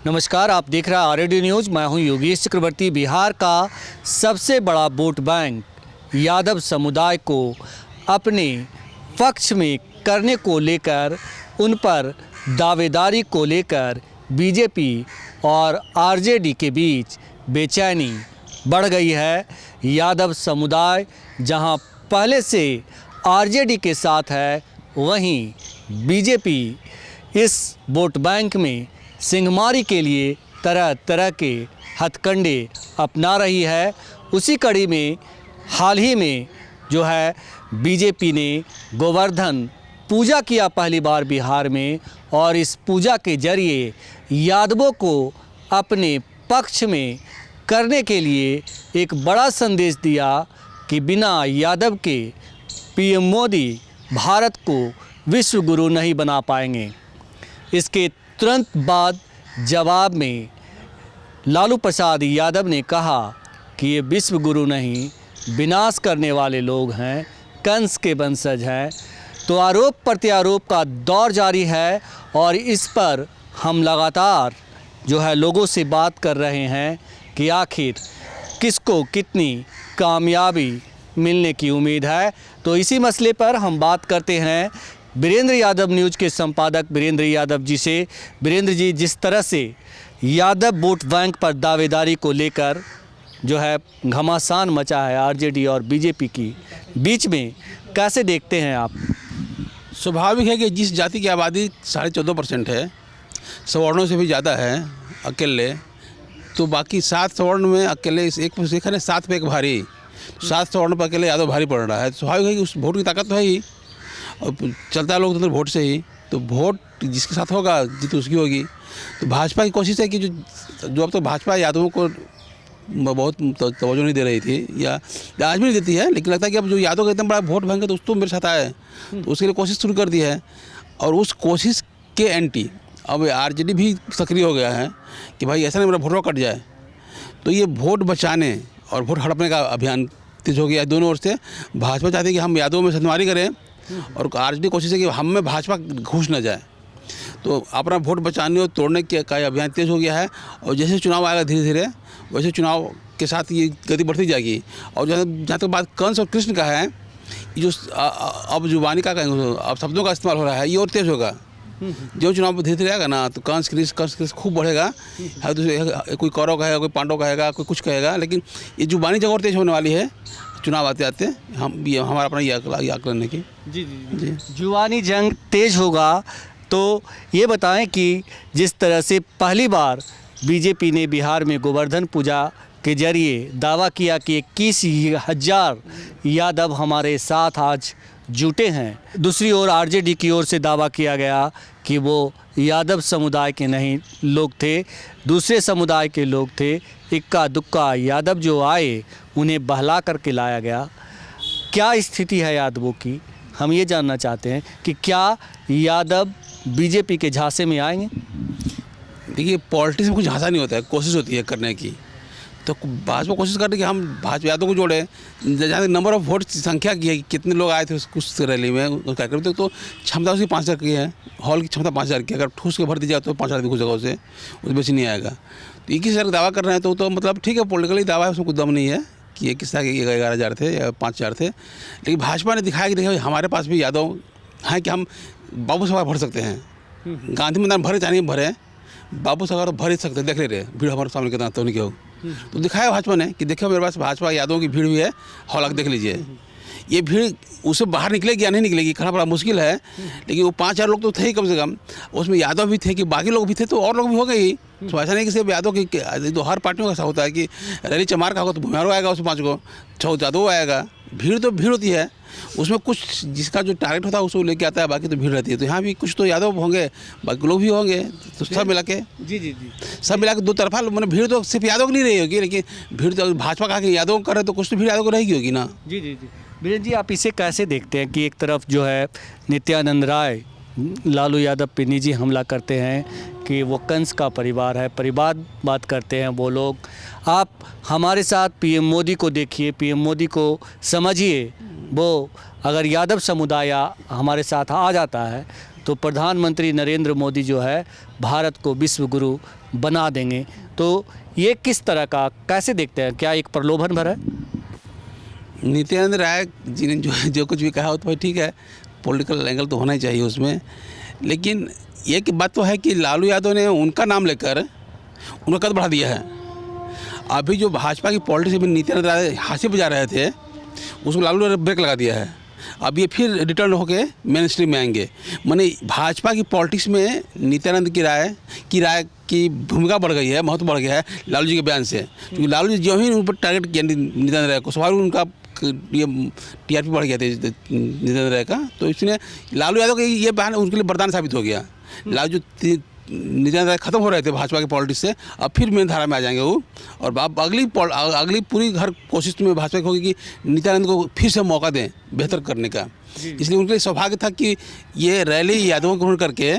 नमस्कार, आप देख रहे हैं आरएडी न्यूज़। मैं हूं योगेश चक्रवर्ती। बिहार का सबसे बड़ा वोट बैंक यादव समुदाय को अपने पक्ष में करने को लेकर, उन पर दावेदारी को लेकर बीजेपी और आरजेडी के बीच बेचैनी बढ़ गई है। यादव समुदाय जहां पहले से आरजेडी के साथ है, वहीं बीजेपी इस वोट बैंक में सिंहमारी के लिए तरह तरह के हथकंडे अपना रही है। उसी कड़ी में हाल ही में जो है बीजेपी ने गोवर्धन पूजा किया पहली बार बिहार में, और इस पूजा के जरिए यादवों को अपने पक्ष में करने के लिए एक बड़ा संदेश दिया कि बिना यादव के पीएम मोदी भारत को विश्व गुरु नहीं बना पाएंगे। इसके तुरंत बाद जवाब में लालू प्रसाद यादव ने कहा कि ये विश्व गुरु नहीं, विनाश करने वाले लोग हैं, कंस के वंशज हैं। तो आरोप प्रत्यारोप का दौर जारी है और इस पर हम लगातार जो है लोगों से बात कर रहे हैं कि आखिर किसको कितनी कामयाबी मिलने की उम्मीद है। तो इसी मसले पर हम बात करते हैं वीरेंद्र यादव न्यूज़ के संपादक वीरेंद्र यादव जी से। वीरेंद्र जी, जिस तरह से यादव वोट बैंक पर दावेदारी को लेकर जो है घमासान मचा है आरजेडी और बीजेपी की बीच में, कैसे देखते हैं आप? स्वाभाविक है कि जिस जाति की आबादी 14.5% है, सवर्णों से भी ज़्यादा है अकेले, तो बाकी 7 सवर्ण में अकेले एक है ना, 7 पे एक भारी, 7 सवर्ण पर अकेले यादव भारी पड़ रहा है। स्वाभाविक है कि उस वोट की ताकत तो है ही, और चलता है लोकतंत्र वोट से ही। तो वोट जिसके साथ होगा जीत उसकी होगी। तो भाजपा की कोशिश है कि जो अब तो भाजपा यादवों को बहुत तवज्जो नहीं दे रही थी, या आज भी नहीं देती है, लेकिन लगता है कि अब जो यादव का इतना बड़ा वोट बैंक है तो उसको मेरे साथ आए, तो उसके लिए कोशिश शुरू कर दी है। और उस कोशिश के एंटी अब आरजेडी भी सक्रिय हो गया है कि भाई ऐसा नहीं मेरा वोट कट जाए। तो ये वोट बचाने और वोट हड़पने का अभियान तेज हो गया है दोनों ओर से। भाजपा चाहती है कि हम यादवों में संगवारी करें, और आरजेडी कोशिश है कि हम में भाजपा घुस न जाए। तो अपना वोट बचाने और तोड़ने का अभियान तेज हो गया है। और जैसे चुनाव आएगा धीरे धीरे, वैसे चुनाव के साथ ये गति बढ़ती जाएगी। और जहाँ तक बात कंस और कृष्ण का है, जो अब जुबानी का अब शब्दों का इस्तेमाल हो रहा है, ये और तेज होगा। जो चुनाव धीरे धीरे आएगा ना, तो कंस कृष्ण खूब बढ़ेगा। कोई कौरव कहेगा, कोई पांडव कहेगा, कोई कुछ कहेगा, लेकिन ये जुबानी जगह और तेज होने वाली है चुनाव आते आते। हमारा अपना ये आकलन है कि जी जुबानी जंग तेज होगा। तो ये बताएं कि जिस तरह से पहली बार बीजेपी ने बिहार में गोवर्धन पूजा के जरिए दावा किया कि 21,000 यादव हमारे साथ आज जुटे हैं, दूसरी ओर आरजेडी की ओर से दावा किया गया कि वो यादव समुदाय के नहीं लोग थे, दूसरे समुदाय के लोग थे। इक्का दुक्का यादव जो आए, उन्हें बहला करके लाया गया। क्या स्थिति है यादवों की? हम ये जानना चाहते हैं कि क्या यादव बीजेपी के झांसे में आएंगे? देखिए, पॉलिटिक्स में कुछ झांसा नहीं होता है, कोशिश होती है करने की। तो भाजपा कोशिश कर रही है कि हम भाजपा यादव को जोड़ें। जहाँ नंबर ऑफ वोट संख्या की है कि कितने लोग आए थे उस रैली में, उस कार्यक्रम में, तो क्षमता उसकी 5,000 की है। हॉल की क्षमता 5,000 की, अगर ठूस के भर दी जाए तो 5,000 कुछ जगहों से उस बेसी नहीं आएगा। तो 21,000 का दावा कर रहे हैं तो मतलब ठीक है, पॉलिटिकली दावा है, उसमें कुछ दम नहीं है कि 11,000 थे या 5,000 थे। लेकिन भाजपा ने दिखाया कि देखिए हमारे पास भी यादव हैं कि हम बाबू सभा भर सकते हैं। गांधी मैदान भरे चाहे नहीं भरे, बाबू सभा भर ही सकते, देख ले रहे भीड़ हमारे सामने कितना तो नहीं हो। तो दिखाया भाजपा ने कि देखो मेरे पास भाजपा यादवों की भीड़ भी है, हॉल आके देख लीजिए। ये भीड़ उससे बाहर निकलेगी या नहीं निकलेगी, कहना बड़ा मुश्किल है। लेकिन वो 5,000 लोग तो थे ही कम से कम, उसमें यादव भी थे कि बाकी लोग भी थे, तो और लोग भी हो गए ही। तो ऐसा नहीं कि सिर्फ यादव की, तो हर पार्टियों का ऐसा होता है कि रैली चमार का होगा तो भूमिहारों आएगा, उसमें 5 को 6 यादव आएगा। भीड़ तो भीड़ होती है, उसमें कुछ जिसका जो टारगेट होता है उसको लेके आता है, बाकी तो भीड़ रहती है। तो यहाँ भी कुछ तो यादव होंगे, बाकी लोग भी होंगे, तो सब मिला के सब मिला के दो तरफा मैंने भीड़ तो सिर्फ यादव की नहीं रही होगी, लेकिन भीड़ तो भाजपा का कि यादव कर रहे तो कुछ तो भीड़ यादव को रहेगी होगी ना। जी। वीरेंद्र जी, आप इसे कैसे देखते हैं कि एक तरफ जो है नित्यानंद राय लालू यादव पे निजी हमला करते हैं कि वो कंस का परिवार है, परिवार बात करते हैं वो लोग। आप हमारे साथ पीएम मोदी को देखिए, पीएम मोदी को समझिए, वो अगर यादव समुदाय हमारे साथ आ जाता है तो प्रधानमंत्री नरेंद्र मोदी जो है भारत को विश्व गुरु बना देंगे। तो ये किस तरह का, कैसे देखते हैं, क्या एक प्रलोभन भरा है? नित्यानंद राय जी ने जो कुछ भी कहा वो तो भाई ठीक है, पॉलिटिकल एंगल तो होना ही चाहिए उसमें, लेकिन एक बात तो है कि लालू यादव ने उनका नाम लेकर उनका कद बढ़ा दिया है। अभी जो भाजपा की पॉलिटिक्स में नित्यानंद राय हाथी बजा रहे थे उसको लालू ने ब्रेक लगा दिया है। अब ये फिर रिटर्न होके मेन स्ट्रीम में आएंगे। माने भाजपा की पॉलिटिक्स में नित्यानंद की राय की भूमिका बढ़ गई है, महत्व बढ़ गया है लालू जी के बयान से, क्योंकि लालू जी जो ही उन पर टारगेट किया नित्यानंद राय को, स्वाभाविक उनका ये टीआरपी बढ़ गया था नित्यानंद राय का, तो इसलिए लालू यादव का ये बयान उनके लिए वरदान साबित हो गया। लालू जो नित्यानंद राय खत्म हो रहे थे भाजपा के पॉलिटिक्स से, अब फिर मेन धारा में आ जाएंगे वो, और अब अगली पूरी हर कोशिश में भाजपा की होगी कि नित्यानंद को फिर से मौका दें बेहतर करने का। इसलिए उनके लिए सौभाग्य था कि ये रैली यादवों को करके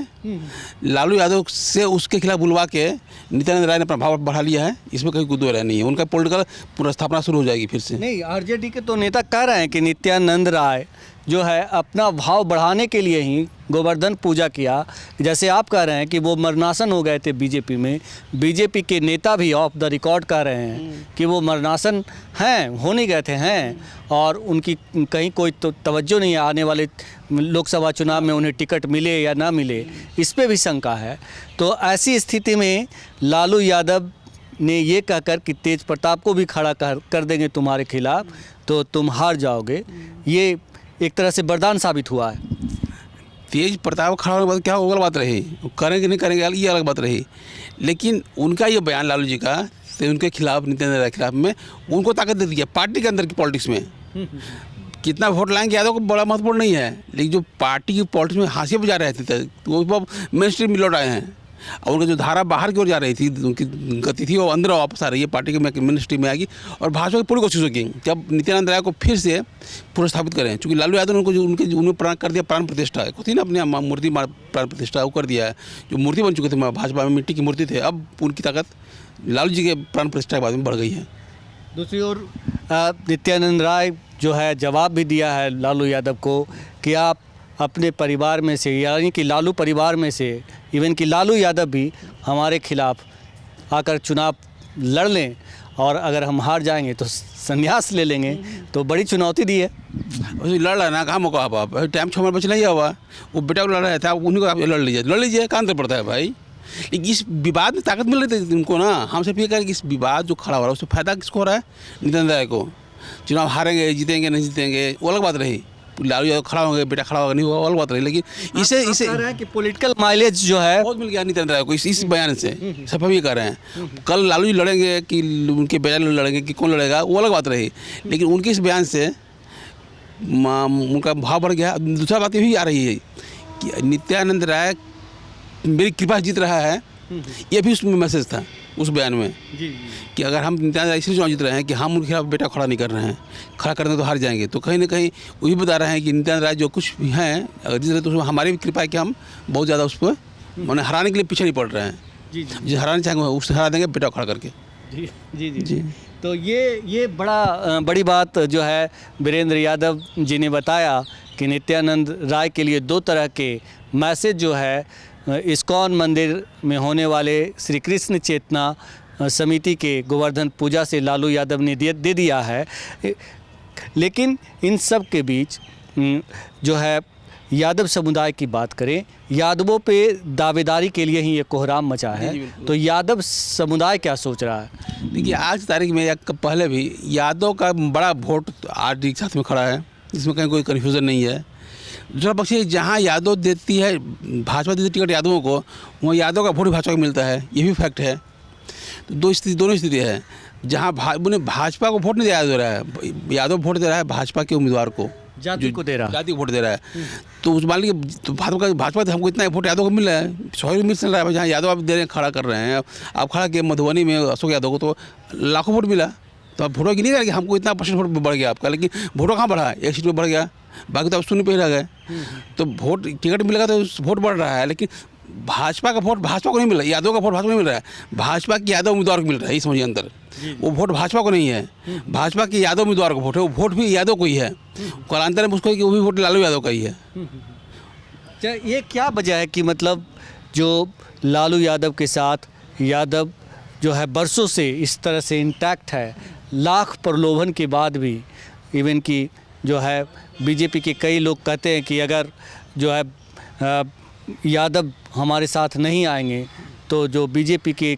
लालू यादव से उसके खिलाफ बुलवा के नित्यानंद राय ने अपना भाव बढ़ा लिया है। इसमें कहीं कोई दो राय नहीं है, उनका पॉलिटिकल पुनर्स्थापना शुरू हो जाएगी फिर से। नहीं, आरजेडी के तो नेता कह रहे हैं कि नित्यानंद राय जो है अपना भाव बढ़ाने के लिए ही गोवर्धन पूजा किया। जैसे आप कह रहे हैं कि वो मरणासन हो गए थे बीजेपी में, बीजेपी के नेता भी ऑफ द रिकॉर्ड कह रहे हैं कि वो मरणासन हैं, हो नहीं गए थे, हैं, और उनकी कहीं कोई तो तवज्जो नहीं है, आने वाले लोकसभा चुनाव में उन्हें टिकट मिले या ना मिले, इस पे भी शंका है। तो ऐसी स्थिति में लालू यादव ने ये कहकर कि तेज प्रताप को भी खड़ा कर देंगे तुम्हारे खिलाफ तो तुम हार जाओगे, ये एक तरह से वरदान साबित हुआ है। तेज प्रताप खड़ा होने के बाद क्या अलग बात रही, करेंगे नहीं करेंगे ये अलग बात रही, लेकिन उनका ये बयान लालू जी का तो उनके खिलाफ, नित्यानंद राय के खिलाफ में उनको ताकत दे दी है पार्टी के अंदर की पॉलिटिक्स में। कितना वोट लाएंगे यादव को बड़ा महत्वपूर्ण नहीं है, लेकिन जो पार्टी की पॉलिटिक्स में हाशिए बजा रहे थे वो मेन स्ट्रीम में लौट आए हैं, और उनकी जो धारा बाहर की ओर जा रही थी, उनकी गति थी वो अंदर वापस आ रही है, पार्टी के मिनिस्ट्री में आएगी। और भाजपा की पूरी कोशिश होगी कि अब नित्यानंद राय को फिर से पुनर्स्थापित करें, क्योंकि लालू यादव ने उनको उन्होंने प्राण कर दिया, प्राण प्रतिष्ठा है थी ना, अपनी मूर्ति प्राण प्रतिष्ठा वो कर दिया है, जो मूर्ति बन चुके थे भाजपा में, मिट्टी की मूर्ति थे, अब उनकी ताकत लालू जी के प्राण प्रतिष्ठा के बाद में बढ़ गई है। दूसरी ओर नित्यानंद राय जो है जवाब भी दिया है लालू यादव को कि आप अपने परिवार में से, यानी कि लालू परिवार में से, इवन कि लालू यादव भी हमारे खिलाफ आकर चुनाव लड़ लें, और अगर हम हार जाएंगे तो संन्यास ले लेंगे। तो बड़ी चुनौती दी है। लड़ रहा है ना, कहाँ मौका आप टाइम 6 महीने बचना ही हुआ, वो बेटा को लड़ रहा था, उन्हीं को आप लड़ लीजिए, कहाँ अंतर पड़ता है भाई। लेकिन इस विवाद में ताकत मिल रही थी उनको ना, हम सिर्फ ये कह रहे कि इस विवाद जो खड़ा हो रहा है उससे फ़ायदा किसको हो रहा है, नित्यानंद राय को। चुनाव हारेंगे, जीतेंगे नहीं जीतेंगे वो अलग बात रही, लालू यादव खड़ा होंगे, बेटा खड़ा होगा नहीं होगा अलग बात रही, लेकिन इसे कह रहे हैं कि पॉलिटिकल माइलेज जो है बहुत मिल गया नित्यानंद राय को इस बयान से। सब हम ये कह रहे हैं, कल लालू जी लड़ेंगे कि उनके बेटा लड़ेंगे कि कौन लड़ेगा वो अलग बात रही, लेकिन उनके इस बयान से उनका भाव बढ़ गया। दूसरा बात ये भी आ रही है कि नित्यानंद राय मेरी कृपा जीत रहा है, ये भी उसमें मैसेज था उस बयान में कि अगर हम नित्यानंद राय इसलिए चुनाव जीत रहे हैं कि हम उनके खिलाफ बेटा खड़ा नहीं कर रहे हैं, खड़ा करने तो हार जाएंगे, तो कहीं ना कहीं वो भी बता रहे हैं कि नित्यानंद राय जो कुछ भी हैं अगर जीत रहे तो उसमें हमारी भी कृपा है कि हम बहुत ज़्यादा उस पर मैंने हराने के लिए पीछे नहीं पड़ रहे हैं। जो हराना चाहेंगे उससे हरा देंगे बेटा खड़ा करके। जी जी जी जी। तो ये बड़ी बात जो है वीरेंद्र यादव जी ने बताया कि नित्यानंद राय के लिए दो तरह के मैसेज जो है इस्कॉन मंदिर में होने वाले श्री कृष्ण चेतना समिति के गोवर्धन पूजा से लालू यादव ने दे दिया है। लेकिन इन सब के बीच जो है यादव समुदाय की बात करें, यादवों पे दावेदारी के लिए ही ये कोहराम मचा है, तो यादव समुदाय क्या सोच रहा है? देखिए आज तारीख में या पहले भी यादव का बड़ा वोट आरजेडी के साथ में खड़ा है, इसमें कहीं कोई कन्फ्यूज़न नहीं है। दूसरा पक्ष जहाँ यादव देती है, भाजपा देती टिकट यादवों को, वहाँ यादव का वोट भाजपा को मिलता है, ये भी फैक्ट है। तो दोनों स्थिति है, जहाँ भाजपा को वोट नहीं दिया जा रहा है, यादव वोट दे रहा है भाजपा के उम्मीदवार को, जाति को दे रहा है, जाति को वोट दे रहा है। तो उस मान लीजिए तो भाजपा से हमको इतना वोट यादव को मिल रहा है, 100 मिल रहा है, जहाँ यादव आप दे रहे हैं, खड़ा कर रहे हैं, आप खड़ा किए मधुबनी में अशोक यादव को तो लाखों वोट मिला, तो आप वोटों की नहीं करेंगे हमको इतना % वोट बढ़ गया आपका, लेकिन वोटों कहाँ बढ़ा, एक सीट पर बढ़ गया, बाकी तो आप शून्य पे ही रह गए। तो वोट टिकट मिलेगा तो वोट बढ़ रहा है, लेकिन भाजपा का वोट भाजपा को नहीं मिल रहा है, यादव का वोट भाजपा को नहीं मिल रहा है, भाजपा के यादव उम्मीदवार को मिल रहा है। ये समझिए अंदर, वो वोट भाजपा को नहीं है, भाजपा के यादव उम्मीदवार को वोट है, वो वोट भी यादव को ही है, कालांतर में उसको वो भी वोट लालू यादव का ही है। अच्छा, ये क्या वजह है कि मतलब जो लालू यादव के साथ यादव जो है बरसों से इस तरह से इंटैक्ट है, लाख प्रलोभन के बाद भी, इवन कि जो है बीजेपी के कई लोग कहते हैं कि अगर जो है यादव हमारे साथ नहीं आएंगे तो जो बीजेपी के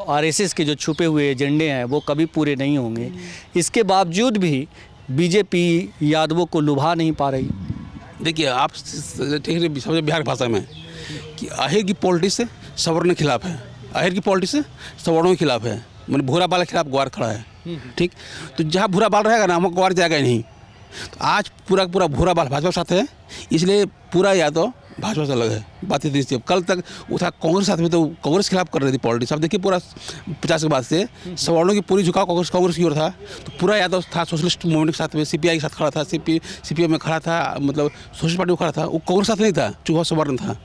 आरएसएस के जो छुपे हुए एजेंडे हैं वो कभी पूरे नहीं होंगे। इसके बावजूद भी बीजेपी यादवों को लुभा नहीं पा रही। देखिए आप ठीक है समझे बिहार की भाषा में कि आहेर की पॉलिटिक्स से सवर्ण के खिलाफ है, आहेर की पॉलिटिक्स से सवर्णों के खिलाफ है, मैंने भूरा बाल के खिलाफ ग्वार खड़ा है। ठीक, तो जहाँ भूरा बाल रहेगा ना, वहाँ ग्वार जाएगा ही नहीं। तो आज पूरा पूरा भूरा बाल भाजपा के साथ है, इसलिए पूरा यादव भाजपा से अलग है। बात इतनी थी, कल तक वो था कांग्रेस साथ में, तो कांग्रेस के खिलाफ कर रही थी पॉलिटिक्स। अब देखिए पूरा 50 के बाद से सवर्णों की पूरी झुकाव कांग्रेस की ओर था। तो पूरा यादव था सोशलिस्ट मूवमेंट के साथ में, सीपीआई के साथ खड़ा था, सीपीएम में खड़ा था, मतलब सोशलिस्ट पार्टी में खड़ा था। वो कांग्रेस साथ नहीं था, चूहा सवर्ण था।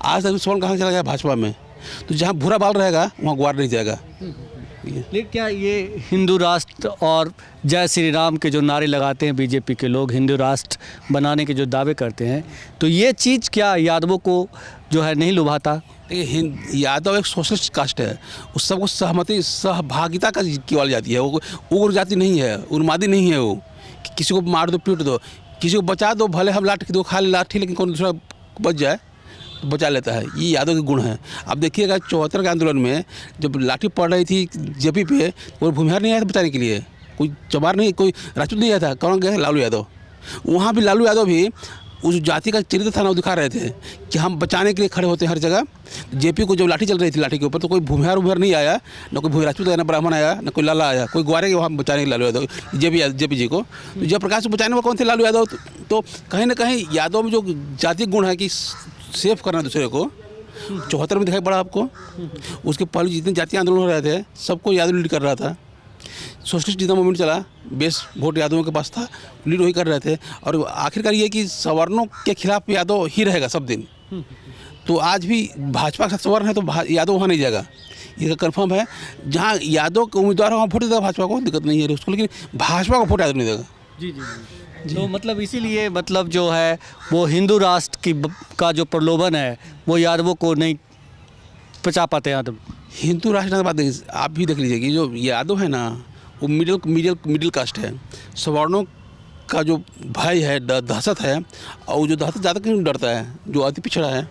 आज तक सवर्ण कहाँ चला गया? भाजपा में। तो जहाँ भूरा बाल रहेगा वहाँ ग्वार नहीं जाएगा। लेकिन क्या ये हिंदू राष्ट्र और जय श्री राम के जो नारे लगाते हैं बीजेपी के लोग, हिंदू राष्ट्र बनाने के जो दावे करते हैं, तो ये चीज़ क्या यादवों को जो है नहीं लुभाता? देखिए यादव एक सोशलिस्ट कास्ट है, उस सबको सहमति सहभागिता का की वाली जाती है। वो उग्र जाति नहीं है, उन्मादी नहीं है। वो किसी को मार दो पीट दो, किसी को बचा दो, भले हम लाठी दो खा ले लाठी, लेकिन कौन दूसरा बच जाए तो बचा लेता है। ये यादव के गुण हैं। अब देखिएगा 74 के आंदोलन में जब लाठी पड़ रही थी जेपी पे, वो भूमिहार नहीं आया था बचाने के लिए, कोई चमार नहीं, कोई राजपूत नहीं आया था। कौन गया? लालू यादव। वहाँ भी लालू यादव भी उस जाति का चरित्र था ना, वो दिखा रहे थे कि हम बचाने के लिए खड़े होते हैं हर जगह। जेपी को जब लाठी चल रही थी, लाठी के ऊपर, तो कोई भूमिहार नहीं आया, ना कोई भूमि राजपूत आया, ना ब्राह्मण आया, ना कोई लाला आया, कोई ग्वारे के वहाँ बचाने के लालू यादव जेपी जी को। तो जयप्रकाश को बचाने में कौन थे? लालू यादव। तो कहीं ना कहीं यादव में जो जातीय गुण है कि सेफ करना दूसरे को, 74 में दिखाई पड़ा आपको। उसके पहले जितने जातीय आंदोलन हो रहे थे सबको यादव लीड कर रहा था। सोशलिस्ट जितना मूवमेंट चला, बेस वोट यादवों के पास था, लीड वही कर रहे थे। और आखिरकार ये कि सवर्णों के खिलाफ यादव ही रहेगा सब दिन। तो आज भी भाजपा के साथ सवर्ण है तो यादव वहाँ नहीं जाएगा, ये कंफर्म है। जहाँ यादव के उम्मीदवार वहाँ वोट देगा भाजपा को, दिक्कत नहीं है उसको, लेकिन भाजपा को वोट यादव नहीं देगा। जी। तो मतलब इसीलिए मतलब जो है वो हिंदू राष्ट्र का जो प्रलोभन है वो यादवों को नहीं पचा पाते यादव। हिंदू राष्ट्र की बात देखिए, आप भी देख लीजिए कि जो यादव है ना, वो मिडिल कास्ट है। सवर्णों का जो भय है, दहशत है, और जो दहशत ज़्यादा क्यों डरता है? जो अति पिछड़ा है।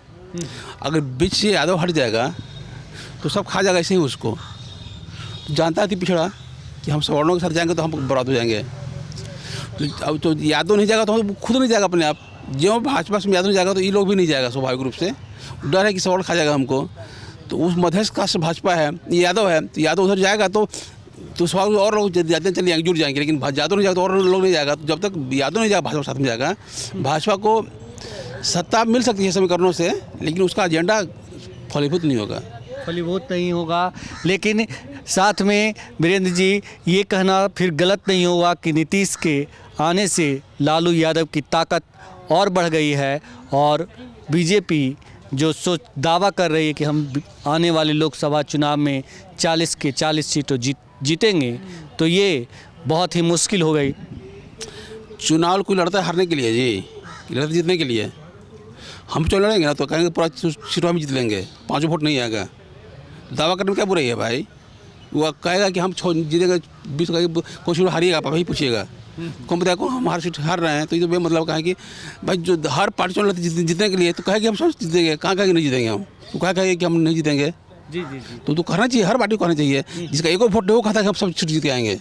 अगर बीच से यादव हट जाएगा तो सब खा जाएगा ऐसे ही उसको। तो जानता है अति पिछड़ा कि हम सवर्णों के साथ जाएंगे तो हम बर्बाद हो जाएंगे। तो अब तो यादव नहीं जाएगा तो हम खुद नहीं जाएगा अपने आप। जो भाजपा में यादव नहीं जाएगा तो ये लोग भी नहीं जाएगा स्वाभाविक रूप से। डर है कि सवर्ण खा जाएगा हमको। तो उस मध्यस्थ कास्ट भाजपा है, यादव है, तो यादव उधर जाएगा तो स्वाभाविक और लोग जाते चले जाएंगे, जुड़ जाएंगे। लेकिन यादव नहीं जाएगा तो और लोग नहीं जाएगा। तो जब तक यादव नहीं जाएगा भाजपा साथ में जाएगा। भाजपा को सत्ता मिल सकती है समीकरणों से, लेकिन उसका एजेंडा फलीभूत नहीं होगा। लेकिन साथ में वीरेंद्र जी ये कहना फिर गलत नहीं होगा कि नीतीश के आने से लालू यादव की ताकत और बढ़ गई है, और बीजेपी जो दावा कर रही है कि हम आने वाले लोकसभा चुनाव में 40 के 40 सीटों जीतेंगे, तो ये बहुत ही मुश्किल हो गई। चुनाव कोई लड़ता है हारने के लिए जी, लड़ते जीतने के लिए। हम चुनाव लड़ेंगे ना तो कहेंगे पूरा सीटों हम जीत लेंगे, 5 वोट नहीं आएगा। दावा करने में क्या बुराई है भाई? वो कहेगा कि हम जीतेंगे 20 का, कोई सीट हारिएगा आप भाई पूछिएगा, कौन बताया कौन हम हर सीट हार रहे हैं? तो ये तो बेमतलब का है कि भाई जो हर पार्टी चुनाव लड़ती जीतने के लिए, तो कहेगी हम सब जीतेंगे। कहाँ कहेंगे नहीं जीतेंगे हम? तो कहा कहेगी कि हम नहीं जीतेंगे। जी। तो कहना चाहिए, हर पार्टी को कहना चाहिए। जिसका एक वोट है वो कहता है कि हम सब सीट जीत के आएंगे।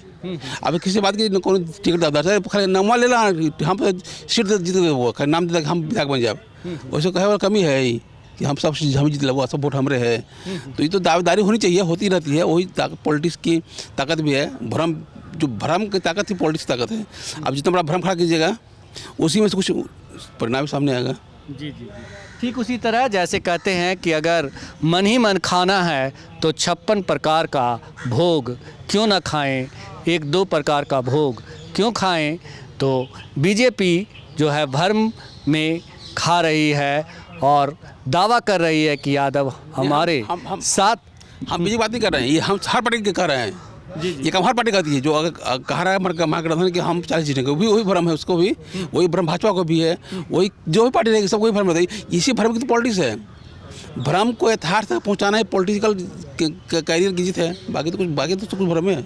अब किसी बात की कौन टिकट दादा खाली नाम ले ला, हम सीट जीत गए, वो खाली नाम देता हम विधायक बन जाए। वैसे कहे वाला कमी है ही कि हम सब जीत ले, वो सब वोट हमारे है। तो ये तो दावेदारी होनी चाहिए, होती रहती है। वही पॉलिटिक्स की ताकत भी है। भ्रम की ताकत ही पॉलिटिक्स की ताकत है। अब जितना बड़ा भ्रम खड़ा कीजिएगा उसी में से कुछ परिणाम सामने आएगा। जी। ठीक उसी तरह जैसे कहते हैं कि अगर मन ही मन खाना है तो 56 प्रकार का भोग क्यों ना खाएं, 1-2 प्रकार का भोग क्यों खाएं। तो बीजेपी जो है भ्रम में खा रही है और दावा कर रही है कि यादव हमारे साथ। हम बीजेपी बात नहीं कर रहे हैं, ये हम हर पार्टी के कर रहे हैं। ये काम हर पार्टी कहती है, जो अगर कह रहा है महागठबंधन कि हम 40 जीतेंगे, वही भ्रम है उसको भी, वही भ्रम भाजपा को भी है, वही जो भी पार्टी रहेगी सबको वही भ्रम रहता है। इसी भ्रम की तो पॉलिटिक्स है, भ्रम को यथार्थ तक पहुँचाना ही पॉलिटिकल कैरियर की जीत है, बाकी तो कुछ भ्रम है।